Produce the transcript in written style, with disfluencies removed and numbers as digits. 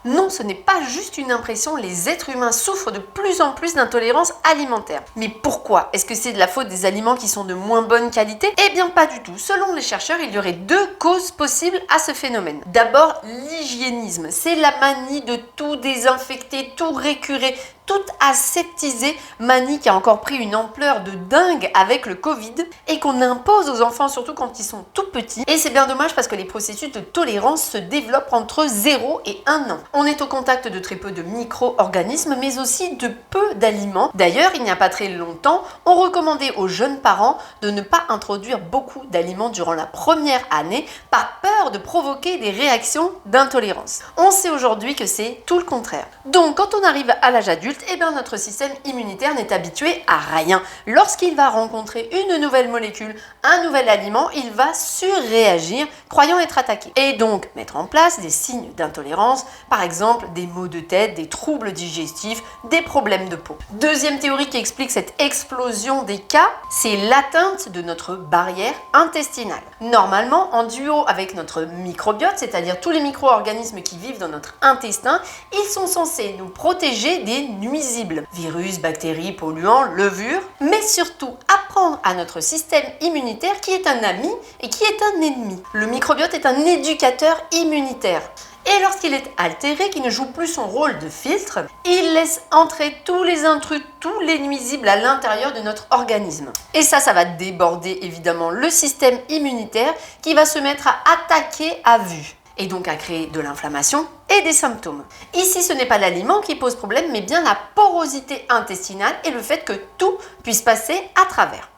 Non, ce n'est pas juste une impression, les êtres humains souffrent de plus en plus d'intolérance alimentaire. Mais pourquoi? Est-ce que c'est de la faute des aliments qui sont de moins bonne qualité? Eh bien pas du tout. Selon les chercheurs, il y aurait deux causes possibles à ce phénomène. D'abord, l'hygiénisme. C'est la manie de tout désinfecter, tout récurer, tout aseptisé, manie qui a encore pris une ampleur de dingue avec le Covid et qu'on impose aux enfants, surtout quand ils sont tout petits. Et c'est bien dommage parce que les processus de tolérance se développent entre 0 et 1 an. On est au contact de très peu de micro-organismes, mais aussi de peu d'aliments. D'ailleurs, il n'y a pas très longtemps, on recommandait aux jeunes parents de ne pas introduire beaucoup d'aliments durant la première année par peur de provoquer des réactions d'intolérance. On sait aujourd'hui que c'est tout le contraire. Donc, quand on arrive à l'âge adulte, eh bien, notre système immunitaire n'est habitué à rien. Lorsqu'il va rencontrer une nouvelle molécule, un nouvel aliment, il va surréagir, croyant être attaqué. Et donc mettre en place des signes d'intolérance, par exemple des maux de tête, des troubles digestifs, des problèmes de peau. Deuxième théorie qui explique cette explosion des cas, c'est l'atteinte de notre barrière intestinale. Normalement, en duo avec notre microbiote, c'est-à-dire tous les micro-organismes qui vivent dans notre intestin, ils sont censés nous protéger des nuisibles, virus, bactéries, polluants, levures, mais surtout apprendre à notre système immunitaire qui est un ami et qui est un ennemi. Le microbiote est un éducateur immunitaire. Et lorsqu'il est altéré, qu'il ne joue plus son rôle de filtre, il laisse entrer tous les intrus, tous les nuisibles à l'intérieur de notre organisme. Et ça va déborder évidemment le système immunitaire qui va se mettre à attaquer à vue. Et donc à créer de l'inflammation et des symptômes. Ici, ce n'est pas l'aliment qui pose problème, mais bien la porosité intestinale et le fait que tout puisse passer à travers.